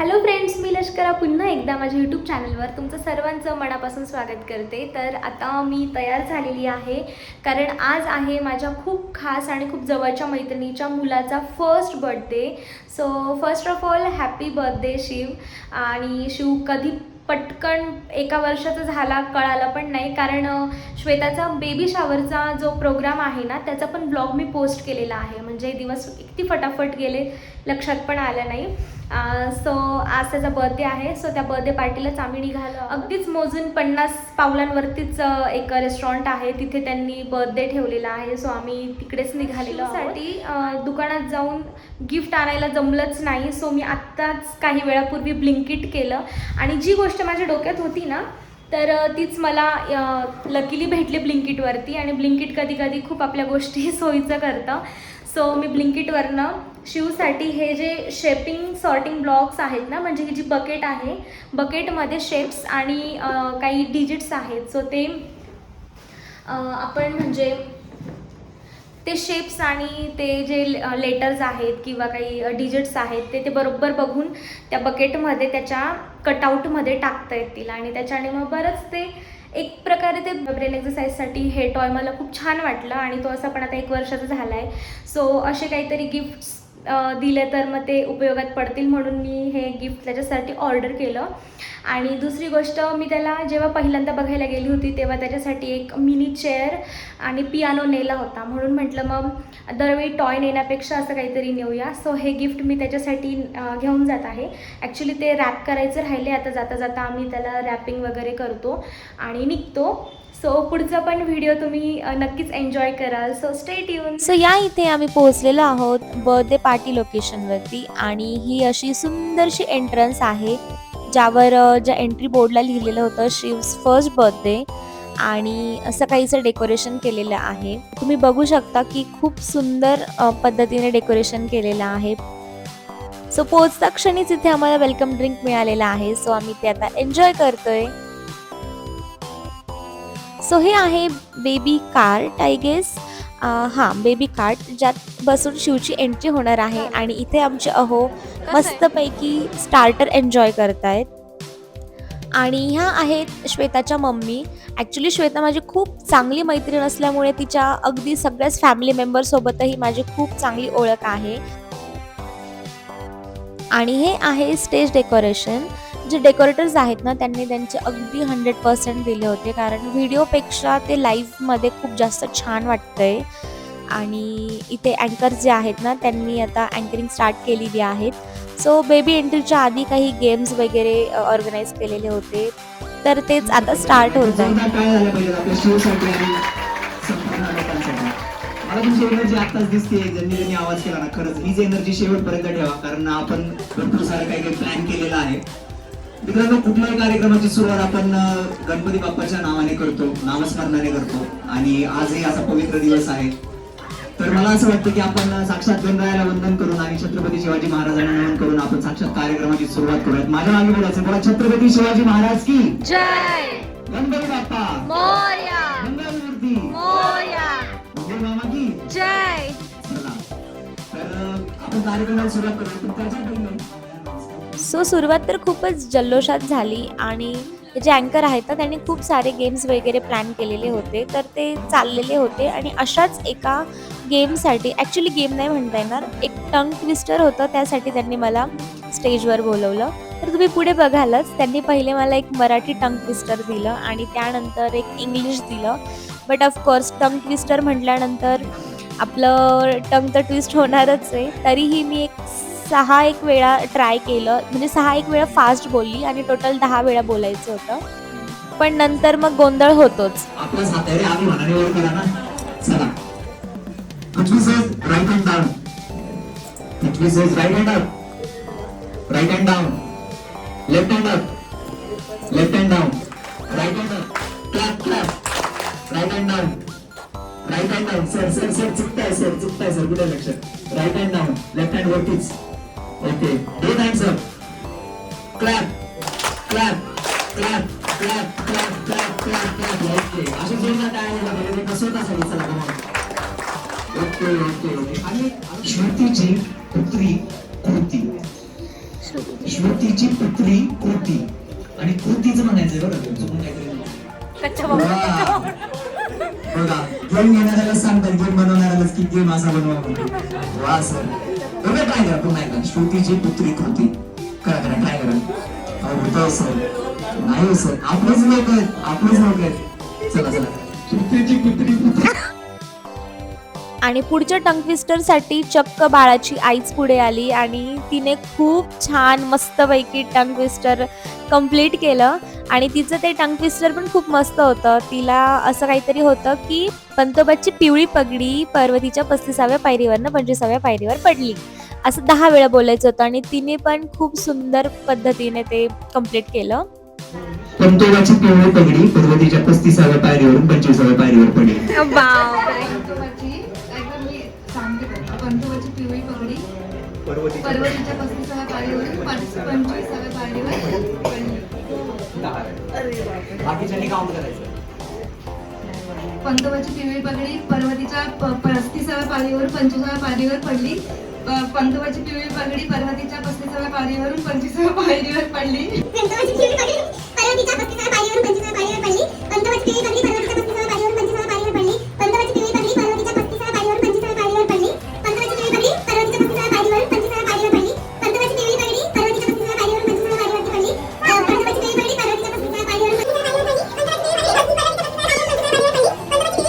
Hello friends, मी लष्करा पुन्हा एकदा माझ्या यूट्यूब चॅनलवर तुमचं सर्वांचं मनापासून स्वागत करते. तर आता मी तयार झालेली आहे, कारण आज आहे माझ्या खूप खास आणि खूप जवळच्या मैत्रिणीच्या मुलाचा first birthday. So first of all happy birthday Shiv. आणि शिव कधी पटकन 1 वर्षाचा झाला कळालं पण नाही, कारण श्वेताचा बेबी शॉवरचा जो प्रोग्राम आहे ना, त्याचा पण ब्लॉग मी पोस्ट केलेला आहे. म्हणजे दिवस किती फटाफट गेले लक्षात पण आलं नाही. सो आज त्याचा बर्थडे आहे. सो त्या बर्थडे पार्टीलाच आम्ही निघालो. अगदीच मोजून 50 पावलांवरतीच एक रेस्टॉरंट आहे, तिथे त्यांनी बर्थडे ठेवलेला आहे. सो आम्ही तिकडेच निघालेलो साठी. दुकानात जाऊन गिफ्ट आणायला जमलंच नाही. सो मी आत्ताच काही वेळापूर्वी ब्लिंकिट केलं, आणि जी गोष्ट माझ्या डोक्यात होती ना, तर तीच मला लकीली भेटली ब्लिंकिटवरती. आणि ब्लिंकिट कधी कधी खूप आपल्या गोष्टी सोयीचं करतं. सो मी ब्लिंकिटवरनं शिवसाठी हे जे शेपिंग सॉर्टिंग ब्लॉक्स आहेत ना, म्हणजे ही जी बकेट आहे, बकेटमध्ये शेप्स आणि काही डिजिट्स आहेत. सो ते आपण म्हणजे ते शेप्स आणि ते जे लेटर्स आहेत किंवा काही डिजिट्स आहेत ते बरोबर बघून त्या बकेटमध्ये त्याच्या कटआउटमध्ये टाकता येतील. आणि त्याच्याने मग बरंच ते एक प्रकारे ते ब्रेन एक्सरसाइजसाठी हे टॉय मला खूप छान वाटलं. आणि तो असा पण आता 1 वर्षाचा झाला आहे. सो असे काहीतरी गिफ्ट्स दिले तर मग ते उपयोगात पडतील, म्हणून मी हे गिफ्ट त्याच्यासाठी ऑर्डर केलं. आणि दुसरी गोष्ट, मी त्याला जेव्हा पहिल्यांदा बघायला गेली होती तेव्हा त्याच्यासाठी एक मिनी चेअर आणि पियानो नेला होता. म्हणून म्हटलं मग दरवेळी टॉय नेण्यापेक्षा असं काहीतरी नेऊया. सो हे गिफ्ट मी त्याच्यासाठी घेऊन जात आहे. ॲक्च्युली ते रॅप करायचं राहिले. आता जाता जाता आम्ही त्याला रॅपिंग वगैरे करतो आणि निघतो. सो पुढचा पण व्हिडिओ तुम्ही नक्कीच एन्जॉय कराल. So stay tune. सो या इथे आम्ही पोहोचलेलो आहोत बर्थडे पार्टी लोकेशनवरती. आणि ही अशी सुंदरशी एंट्रन्स आहे, ज्यावर ज्या एंट्री बोर्डला लिहिलेलं होतं शिव्स फर्स्ट बर्थडे. आणि असं काहीचं डेकोरेशन केलेलं आहे. तुम्ही बघू शकता की खूप सुंदर पद्धतीने डेकोरेशन केलेलं आहे. सो पोहोचता क्षणीच इथे आम्हाला वेलकम ड्रिंक मिळालेला आहे. सो आम्ही ते आता एन्जॉय करतोय. सो हे आहे बेबी कार्ट, आय गेस. हां, बेबी कार्ट, ज्यात बसून शिवची एंट्री होणार आहे. आणि इथे आमचे अहो मस्तपैकी स्टार्टर एन्जॉय करतायत. आणि ह्या आहेत श्वेताच्या मम्मी. ॲक्च्युली श्वेता माझी खूप चांगली मैत्रीण असल्यामुळे तिच्या अगदी सगळ्याच फॅमिली मेंबरसोबतही माझी खूप चांगली ओळख आहे. आणि हे आहे स्टेज डेकोरेशन. जे डेकोरेटर्स आहेत ना, त्यांनी त्यांचे अगदी 100% दिले होते, कारण व्हिडिओपेक्षा ते लाईव्हमध्ये खूप जास्त छान वाटतंय. आणि इथे अँकर जे आहेत ना, त्यांनी आता अँकरिंग स्टार्ट केलेली आहेत. सो बेबी एंट्रीच्या आधी काही गेम्स वगैरे ऑर्गनाईज केलेले होते, तर तेच आता स्टार्ट होत आहे. मला तुमची एनर्जी आत्ताच दिसते, ज्यांनी आवाज केला ना, खरंच हीच एनर्जी शेवटपर्यंत ठेवा, कारण आपण भरपूर सारं काही प्लॅन केलेला आहे. मित्रांनो, कुठल्याही कार्यक्रमाची सुरुवात आपण गणपती बाप्पाच्या नावाने करतो, नामस्मरणाने करतो. आणि आजही असा पवित्र दिवस आहे, तर मला असं वाटतं की आपण साक्षात गणरायाला वंदन करून आणि छत्रपती शिवाजी महाराजांना नमन करून आपण साक्षात कार्यक्रमाची सुरुवात करूयात. माझ्या मागे बोलायचं, बोला छत्रपती शिवाजी महाराज की जय. गणपती बाप्पा मोरया. मंगलमूर्ती मोरया. मामा की जय. चला, तर आपण कार्यक्रमाला सुरुवात करूया. पण त्याच्या पहिले सो सुरुवात तर खूपच जल्लोषात झाली. आणि जे अँकर आहेत ना, त्यांनी खूप सारे गेम्स वगैरे प्लॅन केलेले होते, तर ते चाललेले होते. आणि अशाच एका गेमसाठी, ॲक्च्युली गेम नाही म्हणता येणार, एक टंग ट्विस्टर होतं, त्यासाठी त्यांनी मला स्टेजवर बोलवलं. तर तुम्ही पुढे बघालच, त्यांनी पहिले मला एक मराठी टंग ट्विस्टर दिलं आणि त्यानंतर एक इंग्लिश दिलं. बट ऑफकोर्स टंग ट्विस्टर म्हटल्यानंतर आपलं टंग तर ट्विस्ट होणारच आहे. तरीही मी 6 वेळा ट्राय केलं, म्हणजे 6 वेळा फास्ट बोलली, आणि टोटल 10 वेळा बोलायचं होतं. पण नंतर मग गोंधळ होतोच. आपल्या सातारे आम्ही म्हणाने वर करा ना. चला, Prithvi says right hand down, Prithvi says right hand up, right hand down, left hand up, left hand down, right hand up, clap clap, right hand down, right hand down. Sir sir sir चुकताय sir, कुठे लक्ष, right hand down, left hand वरतीच. Okay, both hands up, clap clap clap clap clap clap clap clap. Okay, अशा जोरदार टाळ्या वगैरे कसोटासाठी. चला, okay okay okay. आणि श्वेतेची पुत्री कृती, श्रुतीची पुत्री कृती आणि कृतीचं म्हणायचं बरं चुकून काहीतरी वा. बघा गेम घेणाऱ्याला सांगतात गेम बनवणाऱ्यालाच की गेम असा बनवा म्हणून. वा सर बघा ट्राय करा पुन्हा एकदा श्रुतीची पुत्री कृती करा ट्राय करा. होतं सर नाही हो सर आपलेच लोक आहेत चला श्रुतीची पुत्री आणि पुढच्या टंग ट्विस्टरसाठी चक्क बाळाची आईच पुढे आली आणि तिने खूप छान मस्तपैकी टंग ट्विस्टर कंप्लीट केलं आणि तिचं ते टंग ट्विस्टर पण खूप मस्त होतं. तिला असं काहीतरी होतं की पंतोबाची पिवळी पगडी पर्वतीच्या 35व्या पायरीवरनं 25व्या पायरीवर पडली असं 10 वेळा बोलायचं होतं आणि तिने पण खूप सुंदर पद्धतीने ते कंप्लीट केलं. पंतोबाची पिवळी पगडी पर्वतीच्या 35व्या पायरीवरून 25व्या पायरीवर पडली. पंतोबाची पिवळी पगडी पर्वतीच्या 35व्या पायरीवरून 25व्या पायरीवर पडली. बाकीच्यांनी काउंट करायचं. पंतोबाची पिवळी पगडी पर्वतीच्या 35व्या पायरीवरून 25व्या पायरीवर पडली. पंतोबाची पिवळी पगडी पर्वतीच्या 35व्या पायरीवरून 25व्या पायरीवर पडली. पंतोबाची पिवळी पगडी पर्वतीच्या 35व्या पायरीवरून 25व्या पायरीवर पडली. पंतोबाची पिवळी पगडी पर्वतीच्या 35व्या पायरीवरून 25व्या पायरीवर पडली. पंतोबाची पिवळी पगडी पर्वतीच्या 35व्या पायरीवरून 25व्या पायरीवर पडली. पंतोबाची पिवळी पगडी पर्वतीच्या 35व्या पायरीवरून 25व्या पायरीवर पडली. पंतोबाची पिवळी पगडी पर्वतीच्या 35व्या पायरीवरून 25व्या पायरीवर पडली. पंतोबाची पिवळी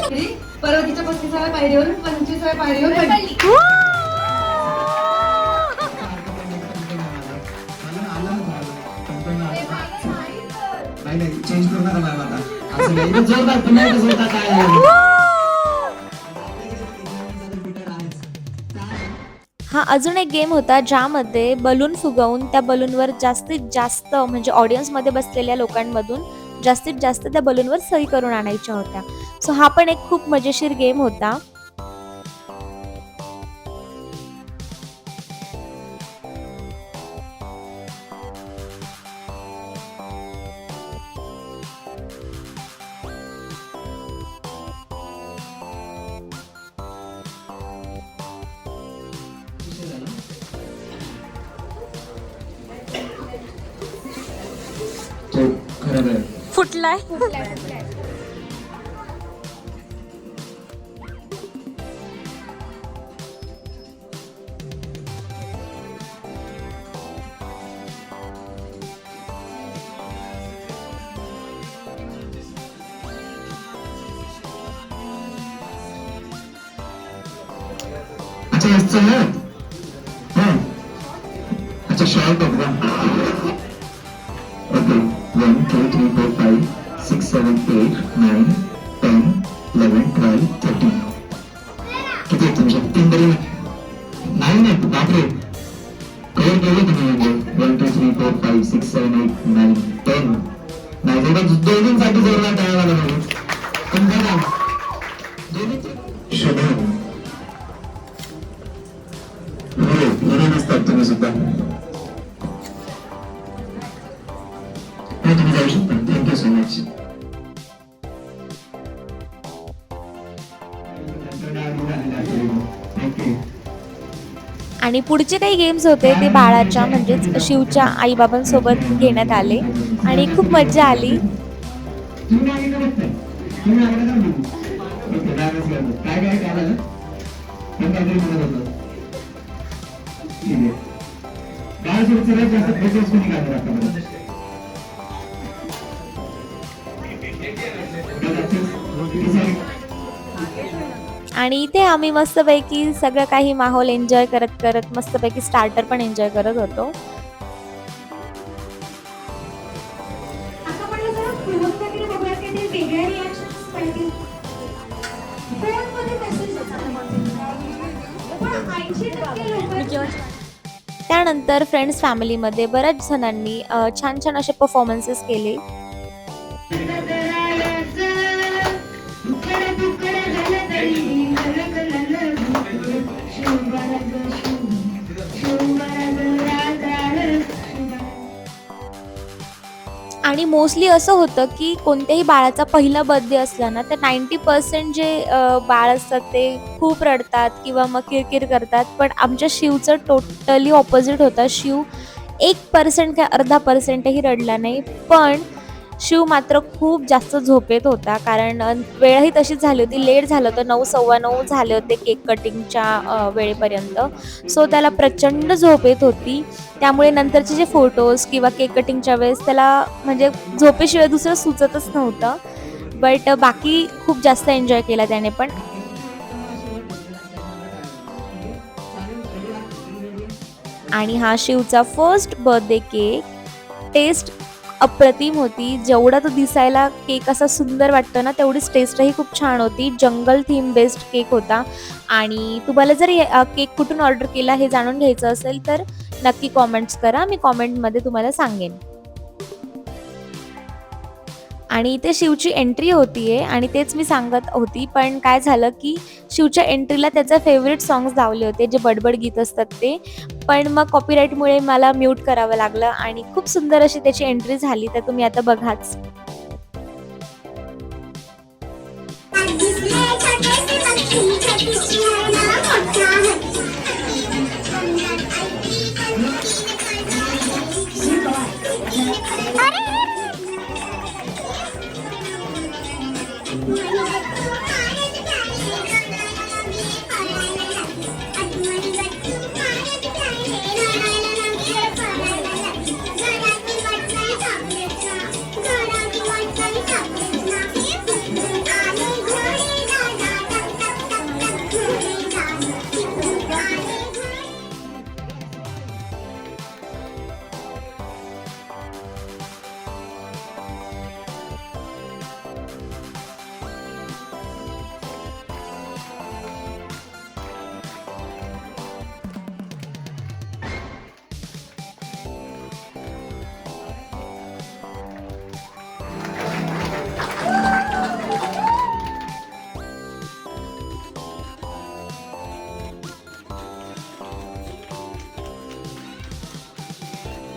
पगडी पर्वतीच्या 35व्या पायरीवरून पर्वतीच्या 35व्या पायरीवरून 25व्या पायरीवर पडली. नाही चेंज करू नका मॅम आता असं नाही जोरदार पुन्हा एकदा जोरदार काय हा अजून एक गेम होता ज्यामध्ये बलून फुगवून त्या बलूनवर जास्तीत जास्त म्हणजे ऑडियन्समध्ये बसलेल्या लोकांमधून जास्तीत जास्त त्या बलूनवर सही करून आणायच्या होत्या. सो हा पण एक खूप मजेशीर गेम होता. तो खरं आहे. फुटलाय. अच्छा याचं आहे हां अच्छा शॉर्ट ऑफ वन ओके 1 2 3 4 5 6 7 8 9 10 11 12 13 किती आहे तुमच्या 3 तरी नाही बापरे कवर केले तुम्ही म्हणजे 1 2 3 4 5 6 7 8 9 10 नाही जरा दोघींसाठी जोरदार टाळ्या वाजवा म्हणजे पण बघा शोधा हिरो नसतात तुम्ही सुद्धा तुम्ही जाऊ शकता. Thank you so much. आणि पुढचे काही गेम्स होते ते बाळाच्या म्हणजेच शिवच्या आईबाबांसोबत घेण्यात आले आणि खूप मज्जा आली. आणि इथे आम्ही मस्तपैकी सगळं काही माहोल एन्जॉय करत करत मस्तपैकी स्टार्टर पण एन्जॉय करत होतो. आता म्हणलं जरा पूर्वक वगैरे बघूया की ते वेगळ्या रिॲक्शन्स पाहिजे. फोनमध्ये मेसेज पण 80% लोक त्यानंतर फ्रेंड्स फॅमिलीमध्ये बऱ्याच जणांनी छान छान असे परफॉर्मन्सेस केले. आणि मोस्टली असं होतं की कोणत्याही बाळाचा पहिला बर्थडे असला ना तर 90% जे बाळ असतात ते खूप रडतात किंवा मग किरकिर करतात. पण आमच्या शिवचं टोटली ऑपोजिट होतं. शिव 1% काय अर्धा पर्सेंटही रडला नाही. पण शिव मात्र खूप जास्त झोपेत होता, कारण वेळही तशीच झाली होती, लेट झालं होतं, 9 सव्वा 9 झाले होते केक कटिंगच्या वेळेपर्यंत. सो त्याला प्रचंड झोप येत होती. त्यामुळे नंतरचे जे फोटोज किंवा केक कटिंगच्या वेळेस त्याला म्हणजे झोपेशिवाय दुसरं सुचतच नव्हतं. बट बाकी खूप जास्त एन्जॉय केला त्याने पण. आणि हा शिवचा फर्स्ट बर्थडे केक. टेस्ट अप्रतिम होती. जेवढा तो दिसायला केक असा सुंदर वाटतो ना, तेवढीच टेस्टही खूप छान होती. जंगल थीम बेस्ड केक होता. आणि तुम्हाला जर केक कुठून ऑर्डर केला हे जाणून घ्यायचं असेल तर नक्की कॉमेंट्स करा, मी कॉमेंटमध्ये तुम्हाला सांगेन. आणि इथे शिवची एंट्री होतीये आणि तेच मी सांगत होती. पण काय झालं की शिवच्या एंट्रीला त्याचे फेवरेट सॉंग्स लावले होते, जे बडबड गीत असतात ते. पण मग कॉपीराईटमुळे मला म्यूट करावं लागलं आणि खूप सुंदर अशी त्याची एंट्री झाली, तर तुम्ही आता बघाच.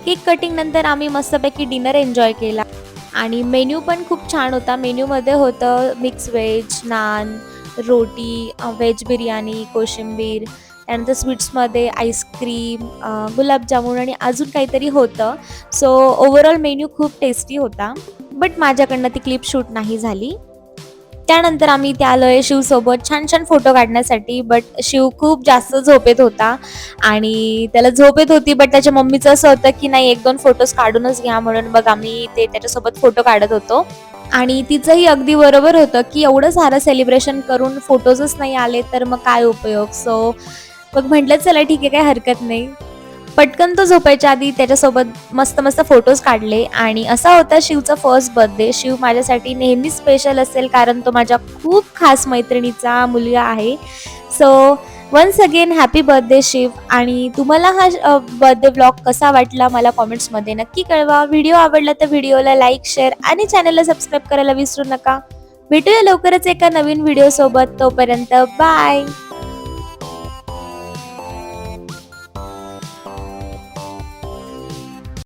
केक कटिंग नंतर आम्ही मस्तपैकी डिनर एन्जॉय केला आणि मेन्यू पण खूप छान होता. मेन्यूमध्ये होतं मिक्स व्हेज, नान, रोटी, व्हेज बिर्याणी, कोशिंबीर, त्यानंतर स्वीट्समध्ये आईस्क्रीम, गुलाबजामुन आणि अजून काहीतरी होतं. सो ओव्हरऑल मेन्यू खूप टेस्टी होता. बट माझ्याकडनं ती क्लिप शूट नाही झाली. त्यानंतर आम्ही इथे आलोय शिवसोबत छान छान फोटो काढण्यासाठी. बट शिव खूप जास्त झोपेत होता आणि त्याला झोप येत होती. बट त्याच्या मम्मीचं असं होतं की नाही, 1-2 फोटोज काढूनच घ्या, म्हणून मग आम्ही ते त्याच्यासोबत फोटो काढत होतो. आणि तिचंही अगदी बरोबर होतं की एवढं सारं सेलिब्रेशन करून फोटोजच नाही आले तर मग काय उपयोग. सो मग म्हटलं चला ठीक आहे, काय हरकत नाही. पटकन तो झोपायच्या आधी त्याच्यासोबत मस्त मस्त फोटोज काढले. आणि असा होता शिवचा फर्स्ट बर्थडे. शिव माझ्यासाठी नेहमी स्पेशल असेल, कारण तो माझ्या खूप खास मैत्रिणीचा मुलगा आहे. So once again happy birthday Shiv. आणि तुम्हाला हा बर्थडे व्लॉग कसा वाटला मला कॉमेंट्समध्ये नक्की कळवा. व्हिडिओ आवडला तर व्हिडिओला लाईक, शेअर आणि चॅनलला सबस्क्राईब करायला विसरू नका. भेटूया लवकरच एका नवीन व्हिडिओ सोबत. तोपर्यंत बाय.